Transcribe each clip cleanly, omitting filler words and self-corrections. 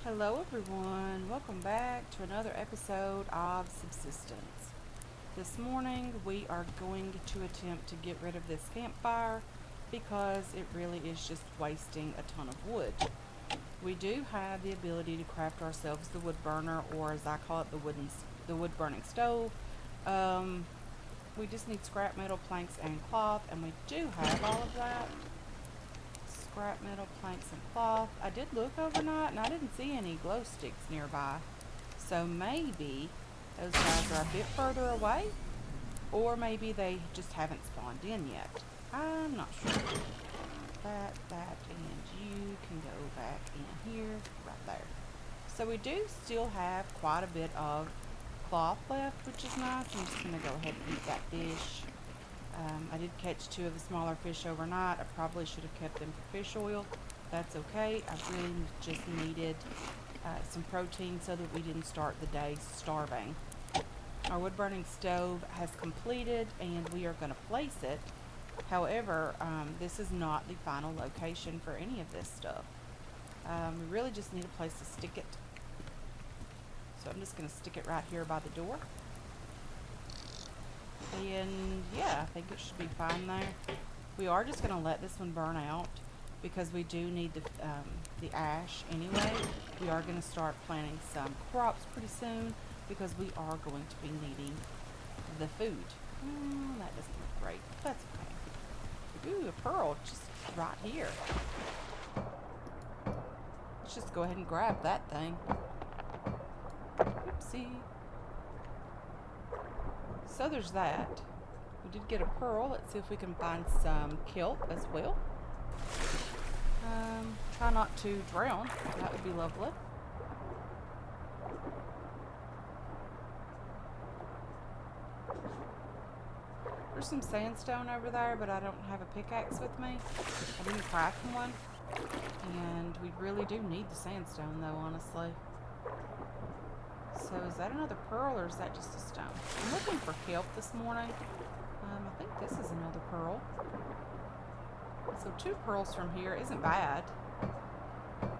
Hello, everyone. Welcome back to another episode of Subsistence. This morning, we are going to attempt to get rid of this campfire because it really is just wasting a ton of wood. We do have the ability to craft ourselves the wood burner, or as I call it, the wood burning stove. Um, we just need scrap metal, planks, and cloth, and we do have all of that. Scrap metal, planks, and cloth. I did look overnight and I didn't see any glow sticks nearby. So maybe those guys are a bit further away, or maybe they just haven't spawned in yet. I'm not sure. And you can go back in here, right there. So we do still have quite a bit of cloth left, which is nice. I'm just going to go ahead and eat that fish. I did catch two of the smaller fish overnight. I probably should have kept them for fish oil. That's okay. I really just needed some protein so that we didn't start the day starving. Our wood burning stove has completed and we are going to place it. However, this is not the final location for any of this stuff. We really just need a place to stick it. So I'm just going to stick it right here by the door. And yeah, I think it should be fine there. We are just going to let this one burn out because we do need the ash anyway. We are going to start planting some crops pretty soon because we are going to be needing the food. That doesn't look great. That's okay. Ooh, a pearl just right here. Let's just go ahead and grab that thing. Oopsie. So there's that. We did get a pearl. Let's see if we can find some kelp as well. Try not to drown. That would be lovely. There's some sandstone over there, but I don't have a pickaxe with me. I didn't craft one. And we really do need the sandstone though, honestly. So is that another pearl or is that just a stone? I'm looking for kelp this morning. I think this is another pearl. So 2 pearls from here isn't bad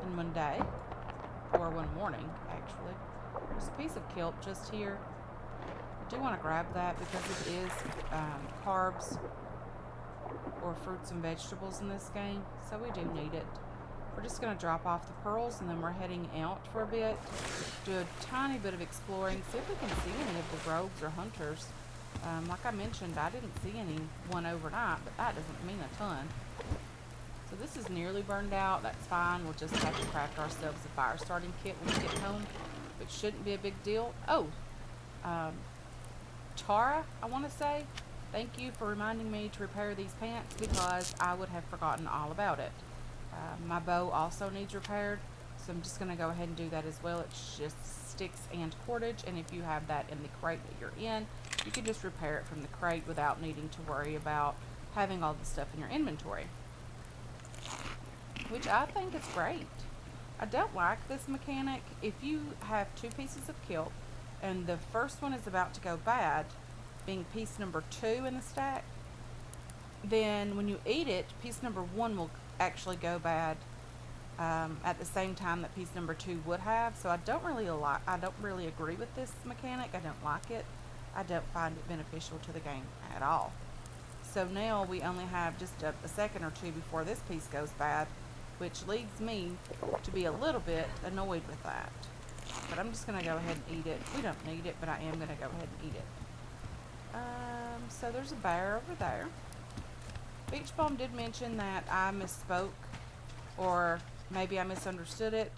in one day, or one morning actually. There's a piece of kelp just here. I do want to grab that because it is carbs or fruits and vegetables in this game, so we do need it. We're just going to drop off the pearls and then we're heading out for a bit, do a tiny bit of exploring, see if we can see any of the rogues or hunters. Like I mentioned, I didn't see anyone overnight, but that doesn't mean a ton. So this is nearly burned out. That's fine. We'll just have to craft ourselves a fire starting kit when we get home, which shouldn't be a big deal. Oh, Tara, I want to say, thank you for reminding me to repair these pants because I would have forgotten all about it. My bow also needs repaired, so I'm just going to go ahead and do that as well. It's just sticks and cordage, and if you have that in the crate that you're in, you can just repair it from the crate without needing to worry about having all the stuff in your inventory, which I think is great. I don't like this mechanic. If you have 2 pieces of kelp and the first one is about to go bad, being piece number 2 in the stack, then when you eat it, piece number 1 will actually go bad at the same time that piece number 2 would have. So I don't really agree with this mechanic. I don't like it. I don't find it beneficial to the game at all. So now we only have just a second or 2 before this piece goes bad, which leads me to be a little bit annoyed with that. But I'm just going to go ahead and eat it. We don't need it, but I am going to go ahead and eat it. So there's a bear over there. Beach Balm did mention that I misspoke, or maybe I misunderstood it.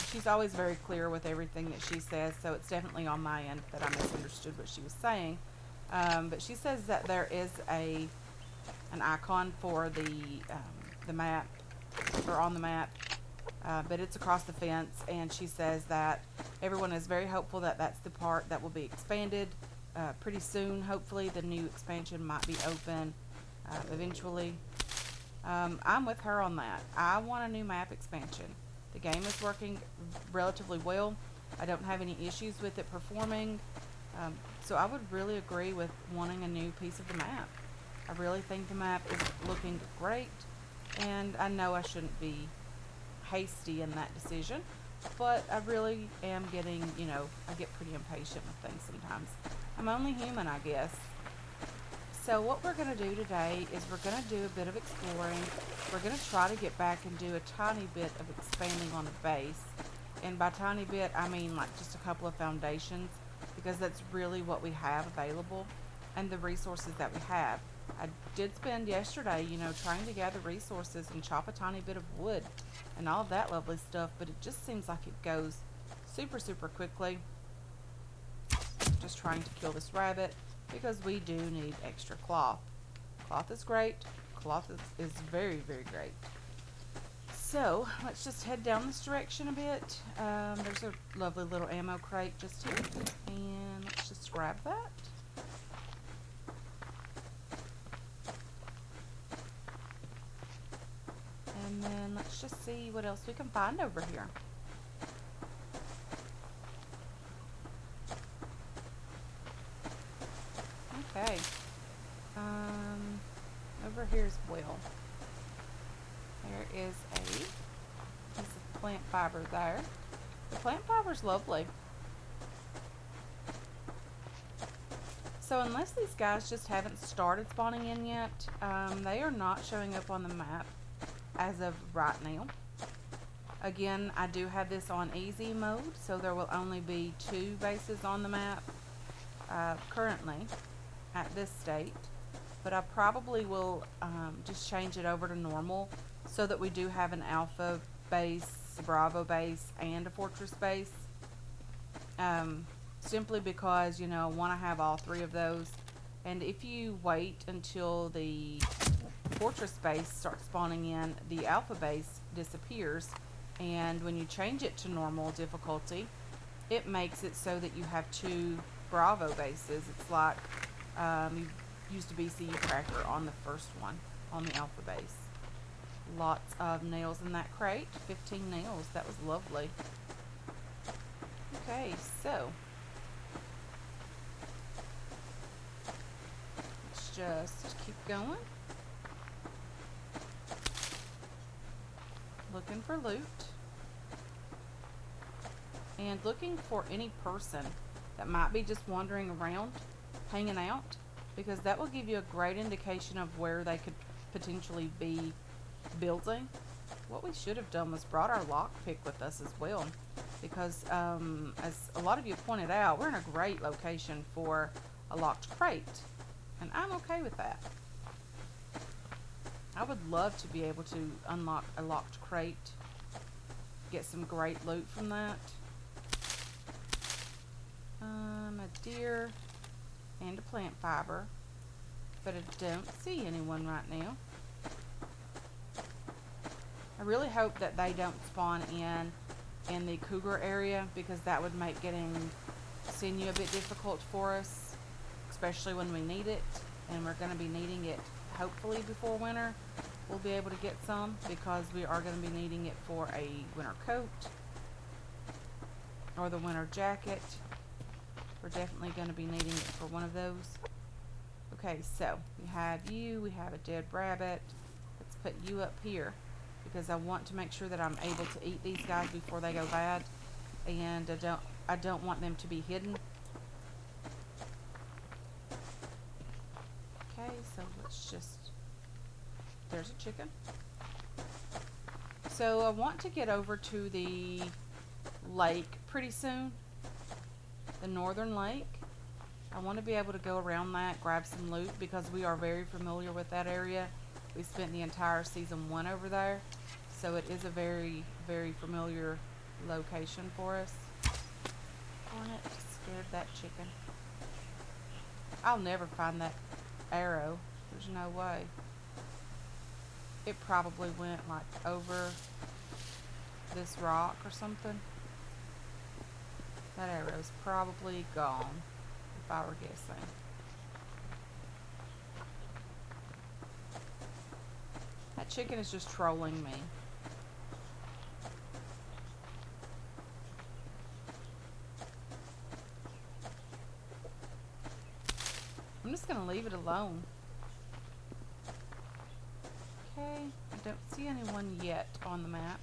She's always very clear with everything that she says, so it's definitely on my end that I misunderstood what she was saying. But she says that there is an icon for the map, or on the map, but it's across the fence, and she says that everyone is very hopeful that that's the part that will be expanded pretty soon. Hopefully the new expansion might be open eventually. I'm with her on that. I want a new map expansion. The game is working relatively well. I don't have any issues with it performing. So I would really agree with wanting a new piece of the map. I really think the map is looking great, and I know I shouldn't be hasty in that decision, but I really am getting, I get pretty impatient with things sometimes. I'm only human, I guess. So what we're going to do today is we're going to do a bit of exploring. We're going to try to get back and do a tiny bit of expanding on the base. And by tiny bit, I mean like just a couple of foundations, because that's really what we have available and the resources that we have. I did spend yesterday, trying to gather resources and chop a tiny bit of wood and all of that lovely stuff, but it just seems like it goes super, super quickly. Just trying to kill this rabbit because we do need extra cloth. Cloth is great. Cloth is very, very great. So let's just head down this direction a bit. There's a lovely little ammo crate just here, and let's just grab that. And then let's just see what else we can find over here. Okay. Over here as well. There is a piece of plant fiber there. The plant fiber is lovely. So unless these guys just haven't started spawning in yet, they are not showing up on the map as of right now. Again, I do have this on easy mode, so there will only be 2 bases on the map currently at this state. But I probably will just change it over to normal so that we do have an alpha base, a bravo base, and a fortress base. Simply because, I want to have all 3 of those. And if you wait until the fortress base starts spawning in, the alpha base disappears. And when you change it to normal difficulty, it makes it so that you have 2 bravo bases. It's like you used a BCU cracker on the first one, on the alpha base. Lots of nails in that crate. 15 nails. That was lovely. Okay, so let's just keep going. Looking for loot. And looking for any person that might be just wandering around, hanging out, because that will give you a great indication of where they could potentially be building. What we should have done was brought our lockpick with us as well, because as a lot of you pointed out, we're in a great location for a locked crate, and I'm okay with that. I would love to be able to unlock a locked crate, get some great loot from that. A deer and a plant fiber, but I don't see anyone right now. I really hope that they don't spawn in the cougar area, because that would make getting sinew a bit difficult for us, especially when we need it, and we're going to be needing it hopefully before winter. We'll be able to get some, because we are going to be needing it for a winter coat or the winter jacket. We're definitely going to be needing it for one of those. Okay, so we have you, we have a dead rabbit. Let's put you up here, because I want to make sure that I'm able to eat these guys before they go bad, and I don't want them to be hidden. Okay, so let's just, there's a chicken. So I want to get over to the lake pretty soon, the northern lake. I want to be able to go around that, grab some loot, because we are very familiar with that area. We spent the entire season 1 over there, so it is a very, very familiar location for us. Darn it, scared that chicken. I'll never find that arrow. There's no way. It probably went like over this rock or something. That arrow's probably gone, if I were guessing. That chicken is just trolling me. I'm just going to leave it alone. Okay, I don't see anyone yet on the map.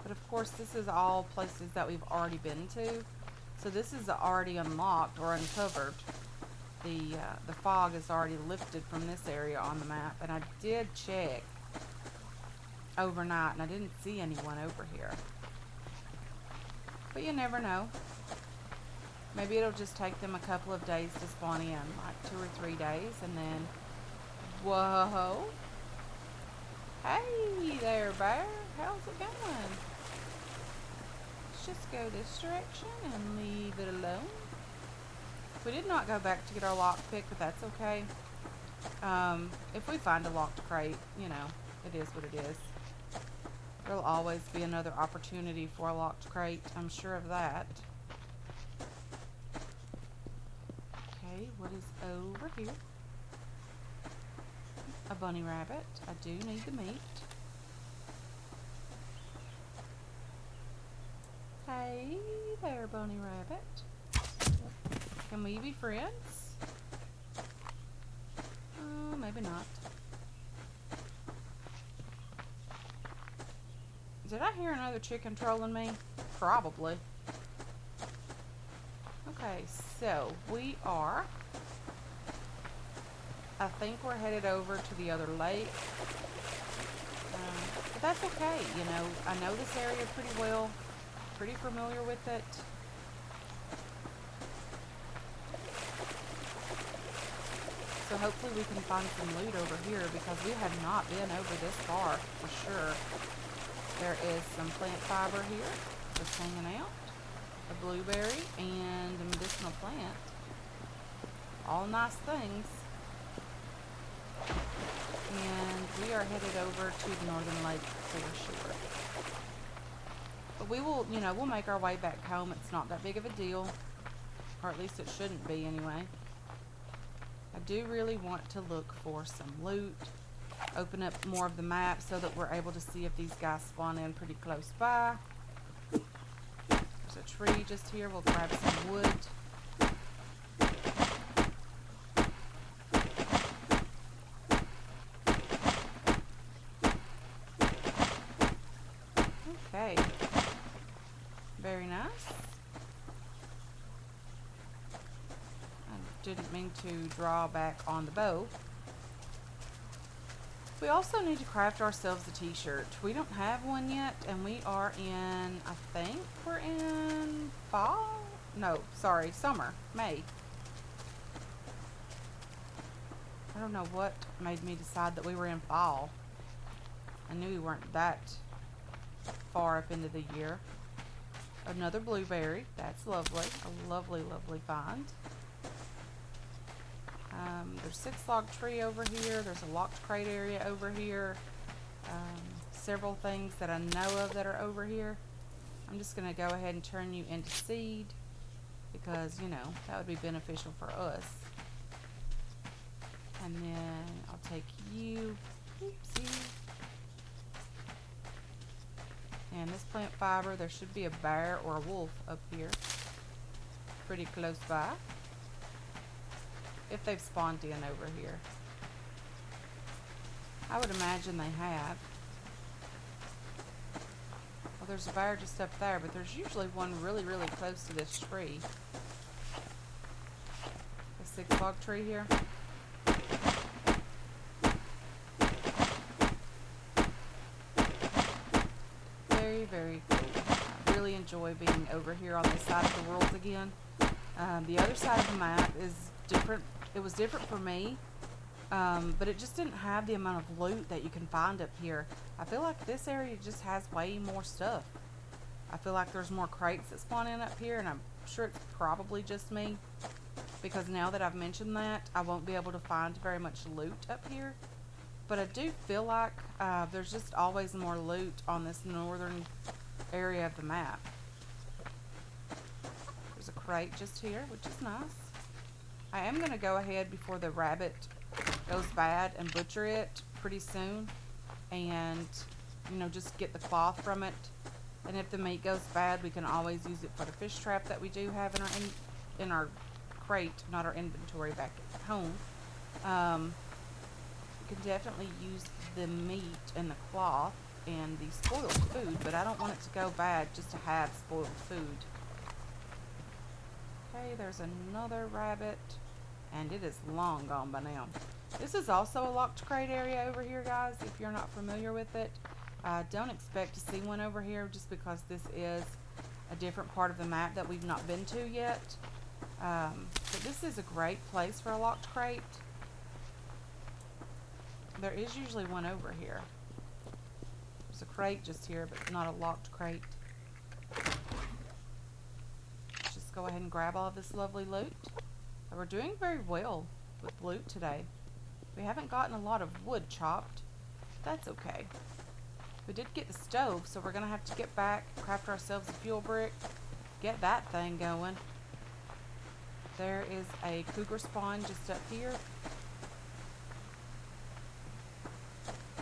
But of course, this is all places that we've already been to. So this is already unlocked or uncovered. The fog is already lifted from this area on the map. And I did check overnight and I didn't see anyone over here. But you never know. Maybe it'll just take them a couple of days to spawn in, like 2 or 3 days, and then, whoa. Hey there, bear. How's it going? Let's just go this direction and leave it alone. We did not go back to get our lockpick, but that's okay. If we find a locked crate, you know, it is what it is. There'll always be another opportunity for a locked crate. I'm sure of that. Okay, what is over here? A bunny rabbit. I do need the meat. Hey there, bunny rabbit. Can we be friends? Maybe not. Did I hear another chicken trolling me? Probably. Okay, so we are, I think we're headed over to the other lake. But that's okay, you know. I know this area pretty well, pretty familiar with it. So hopefully we can find some loot over here because we have not been over this far for sure. There is some plant fiber here just hanging out, a blueberry, and a medicinal plant. All nice things. And we are headed over to the northern lake for sure. But we will, you know, we'll make our way back home. It's not that big of a deal, or at least it shouldn't be anyway. I do really want to look for some loot. Open up more of the map so that we're able to see if these guys spawn in pretty close by. There's a tree just here. We'll grab some wood. Okay. Very nice. I didn't mean to draw back on the bow. We also need to craft ourselves a t-shirt. We don't have one yet, and we are in, I think we're in fall? No, sorry, summer, May. I don't know what made me decide that we were in fall. I knew we weren't that far up into the year. Another blueberry, that's lovely, a lovely, lovely find. There's 6 log tree over here. There's a locked crate area over here. Several things that I know of that are over here. I'm just going to go ahead and turn you into seed because, you know, that would be beneficial for us. And then I'll take you. Oopsie. And this plant fiber, there should be a bear or a wolf up here. Pretty close by. If they've spawned in over here. I would imagine they have. Well, there's a bear just up there, but there's usually one really, really close to this tree. The 6 log tree here. Very, very cool. I really enjoy being over here on this side of the world again. The other side of the map is different. It was different for me, but it just didn't have the amount of loot that you can find up here. I feel like this area just has way more stuff. I feel like there's more crates that spawn in up here, and I'm sure it's probably just me, because now that I've mentioned that, I won't be able to find very much loot up here. But I do feel like there's just always more loot on this northern area of the map. There's a crate just here, which is nice. I am going to go ahead before the rabbit goes bad and butcher it pretty soon, and, you know, just get the cloth from it. And if the meat goes bad, we can always use it for the fish trap that we do have in our crate, not our inventory back at home. You can definitely use the meat and the cloth in the spoiled food, but I don't want it to go bad just to have spoiled food. Okay, there's another rabbit, and it is long gone by now. This is also a locked crate area over here, guys, if you're not familiar with it. Don't expect to see one over here just because this is a different part of the map that we've not been to yet. But this is a great place for a locked crate. There is usually one over here. There's a crate just here, but not a locked crate. Let's just go ahead and grab all of this lovely loot. We're doing very well with loot today. We haven't gotten a lot of wood chopped. That's okay. We did get the stove, so we're going to have to get back, craft ourselves a fuel brick, get that thing going. There is a cougar spawn just up here.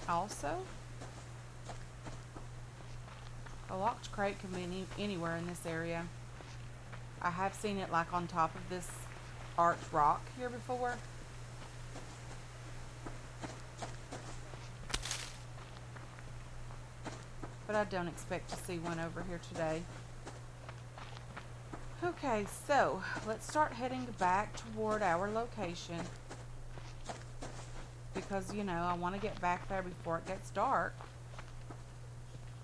Also, a locked crate can be anywhere in this area. I have seen it like on top of this arch rock here before. But I don't expect to see one over here today. Okay, so let's start heading back toward our location. Because, you know, I want to get back there before it gets dark.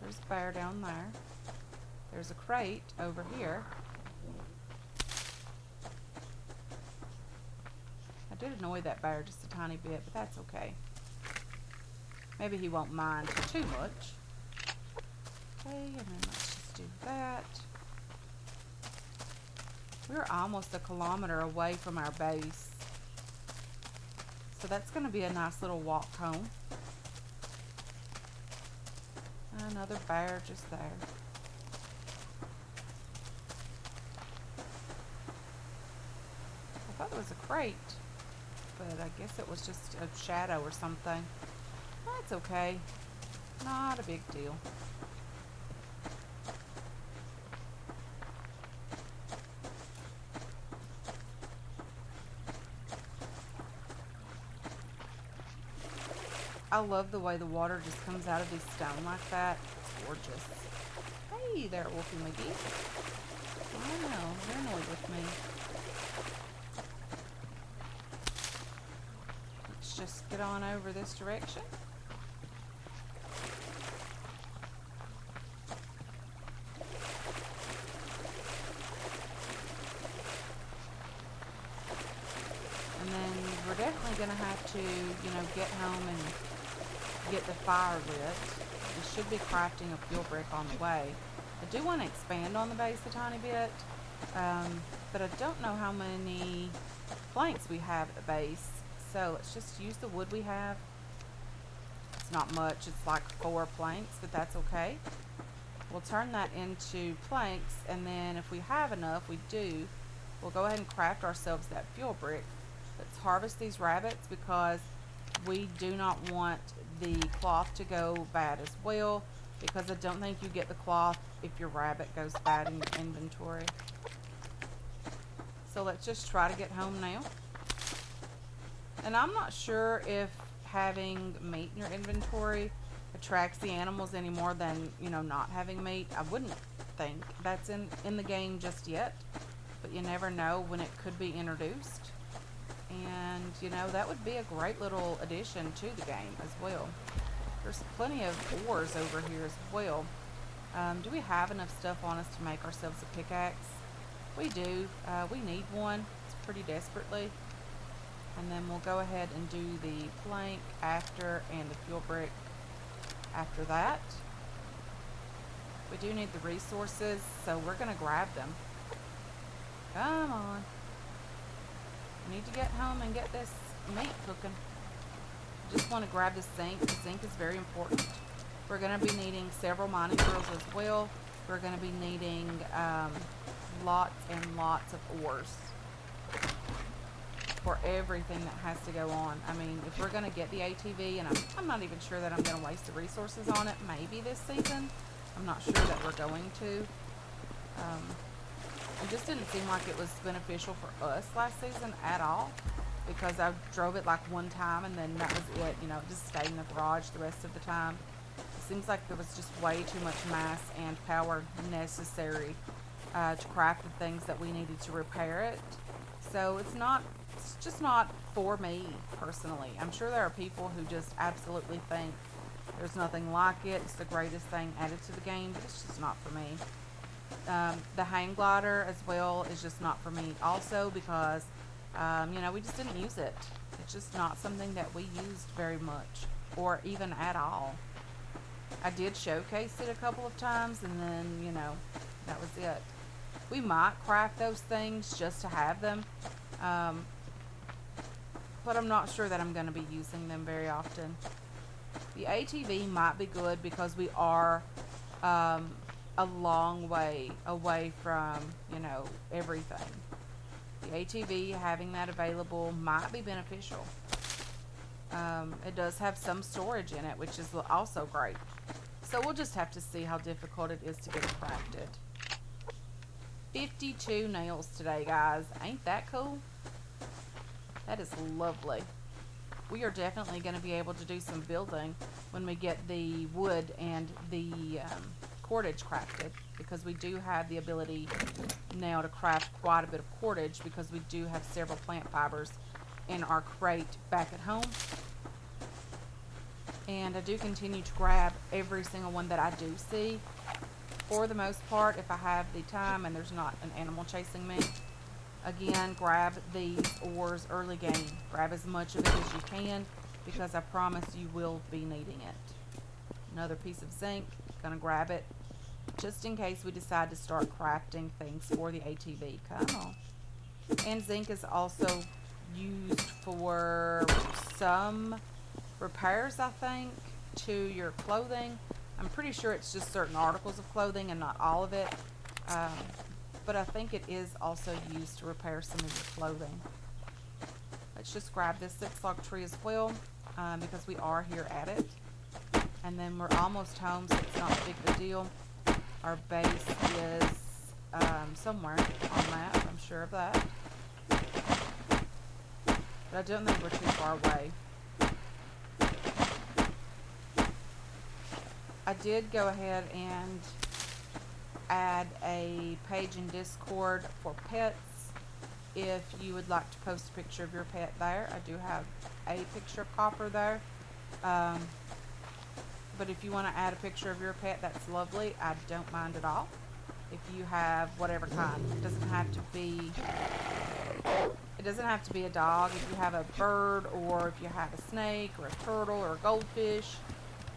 There's a bear down there. There's a crate over here. I did annoy that bear just a tiny bit, but that's okay. Maybe he won't mind too much. Okay, and then let's just do that. We're almost a kilometer away from our base. So that's going to be a nice little walk home. Another bear just there. I thought it was a crate, but I guess it was just a shadow or something. That's okay. Not a big deal. I love the way the water just comes out of this stone like that. It's gorgeous. Hey there, Wolfie McGee. I know, you're annoyed with me. Let's just get on over this direction. And then we're definitely going to have to, you know, get home and get the fire lit. We should be crafting a fuel brick on the way. I do want to expand on the base a tiny bit, but I don't know how many planks we have at the base. So let's just use the wood we have. It's not much, it's like 4 planks, but that's okay. We'll turn that into planks, and then if we have enough, we'll go ahead and craft ourselves that fuel brick. Let's harvest these rabbits because we do not want the cloth to go bad as well, because I don't think you get the cloth if your rabbit goes bad in your inventory. So let's just try to get home now. And I'm not sure if having meat in your inventory attracts the animals any more than, you know, not having meat. I wouldn't think that's in the game just yet, but you never know when it could be introduced. And, you know, that would be a great little addition to the game as well. There's plenty of ores over here as well. Do we have enough stuff on us to make ourselves a pickaxe? We do. We need one. It's pretty desperately. And then we'll go ahead and do the plank after and the fuel brick after that. We do need the resources, so we're going to grab them. Come on. Need to get home and get this meat cooking. Just want to grab this zinc. The zinc is very important. We're going to be needing several mining drills as well. We're going to be needing lots and lots of ores for everything that has to go on. I mean, if we're going to get the ATV, and I'm not even sure that I'm going to waste the resources on it, maybe this season. I'm not sure that we're going to. It just didn't seem like it was beneficial for us last season at all, because I drove it like one time and then that was it. You know, it just stayed in the garage the rest of the time. seems like there was just way too much mass and power necessary to craft the things that we needed to repair it. So it's just not for me personally. I'm sure there are people who just absolutely think there's nothing like it. It's the greatest thing added to the game, but it's just not for me. The hang glider as well is just not for me also because, we just didn't use it. It's just not something that we used very much or even at all. I did showcase it a couple of times and then, that was it. We might craft those things just to have them, but I'm not sure that I'm going to be using them very often. The ATV might be good because we are a long way away from, everything. The ATV, having that available might be beneficial. It does have some storage in it, which is also great. So we'll just have to see how difficult it is to get it crafted. 52 nails today, guys. Ain't that cool? That is lovely. We are definitely going to be able to do some building when we get the wood and the cordage crafted, because we do have the ability now to craft quite a bit of cordage because we do have several plant fibers in our crate back at home. And I do continue to grab every single one that I do see. For the most part, if I have the time and there's not an animal chasing me, again, grab these ores early game. Grab as much of it as you can because I promise you will be needing it. Another piece of zinc, gonna grab it just in case we decide to start crafting things for the ATV. Come on. And zinc is also used for some repairs, I think, to your clothing. I'm pretty sure it's just certain articles of clothing and not all of it. But I think it is also used to repair some of your clothing. Let's just grab this 6-log tree as well because we are here at it. And then we're almost home, so it's not a big of a deal. Our base is somewhere on the map, I'm sure of that. But I don't think we're too far away. I did go ahead and add a page in Discord for pets if you would like to post a picture of your pet there. I do have a picture of Copper there. But if you want to add a picture of your pet, that's lovely. I don't mind at all. If you have whatever kind. It doesn't have to be a dog. If you have a bird, or if you have a snake or a turtle or a goldfish,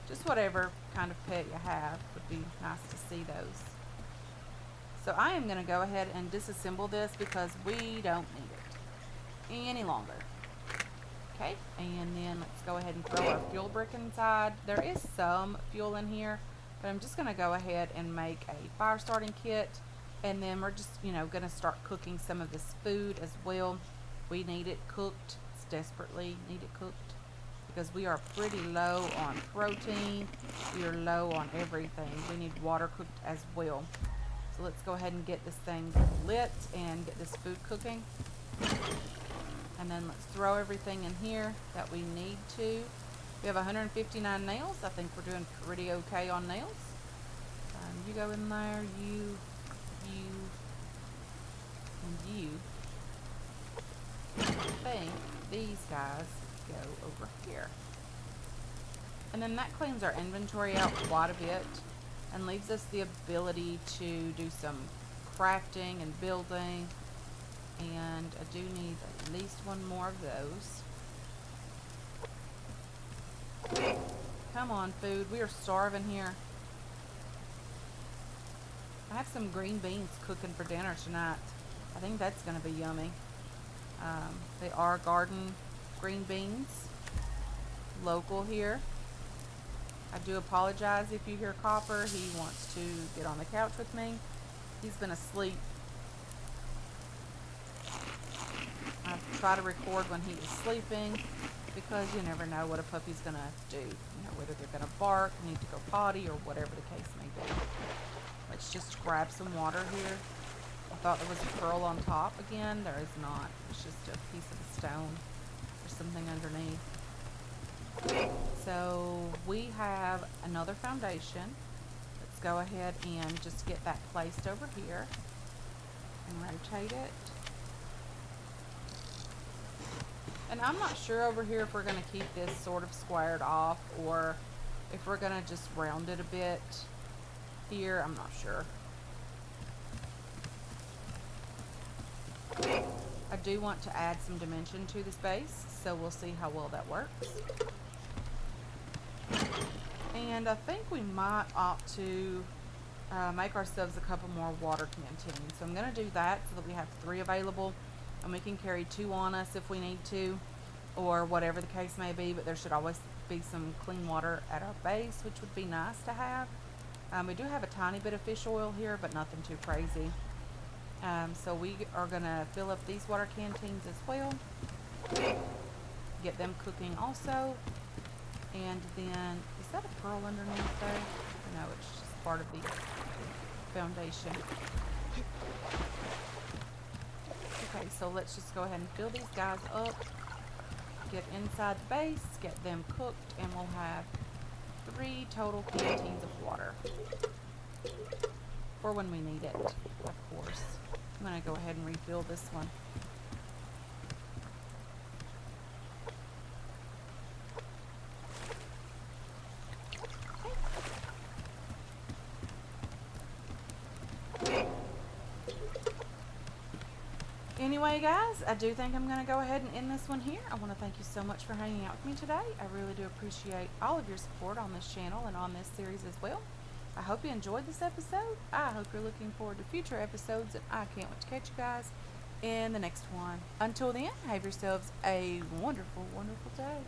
just whatever kind of pet you have would be nice to see those. So I am going to go ahead and disassemble this because we don't need it any longer. Okay, and then let's go ahead and throw our fuel brick inside. There is some fuel in here, but I'm just going to go ahead and make a fire starting kit, and then we're just, going to start cooking some of this food as well. We need it cooked. It's desperately need it cooked because we are pretty low on protein. We are low on everything. We need water cooked as well. So let's go ahead and get this thing lit and get this food cooking. And then let's throw everything in here that we need to. We have 159 nails. I think we're doing pretty okay on nails. You go in there, you, and you. I think these guys go over here. And then that cleans our inventory out quite a bit and leaves us the ability to do some crafting and building. And I do need at least one more of those. Come on, food. We are starving here. I have some green beans cooking for dinner tonight. I think that's going to be yummy. They are garden green beans. Local here. I do apologize if you hear Copper. He wants to get on the couch with me. He's been asleep. I try to record when he is sleeping because you never know what a puppy's going to do. Whether they're going to bark, need to go potty, or whatever the case may be. Let's just grab some water here. I thought there was a pearl on top again. There is not. It's just a piece of stone or something underneath. So we have another foundation. Let's go ahead and just get that placed over here and rotate it. And I'm not sure over here if we're going to keep this sort of squared off or if we're going to just round it a bit here. I'm not sure. I do want to add some dimension to this base, so we'll see how well that works. And I think we might opt to make ourselves a couple more water canteens. So I'm going to do that so that we have 3 available and we can carry 2 on us if we need to, or whatever the case may be, but there should always be some clean water at our base, which would be nice to have. We do have a tiny bit of fish oil here, but nothing too crazy. So we are going to fill up these water canteens as well, get them cooking also. And then, is that a pearl underneath there? No, it's just part of the foundation. Okay, so let's just go ahead and fill these guys up, get inside the base, get them cooked, and we'll have 3 total canteens of water for when we need it, of course. I'm going to go ahead and refill this one. Anyway, guys, I do think I'm going to go ahead and end this one here. I want to thank you so much for hanging out with me today. I really do appreciate all of your support on this channel and on this series as well. I hope you enjoyed this episode. I hope you're looking forward to future episodes, and I can't wait to catch you guys in the next one. Until then, have yourselves a wonderful, wonderful day.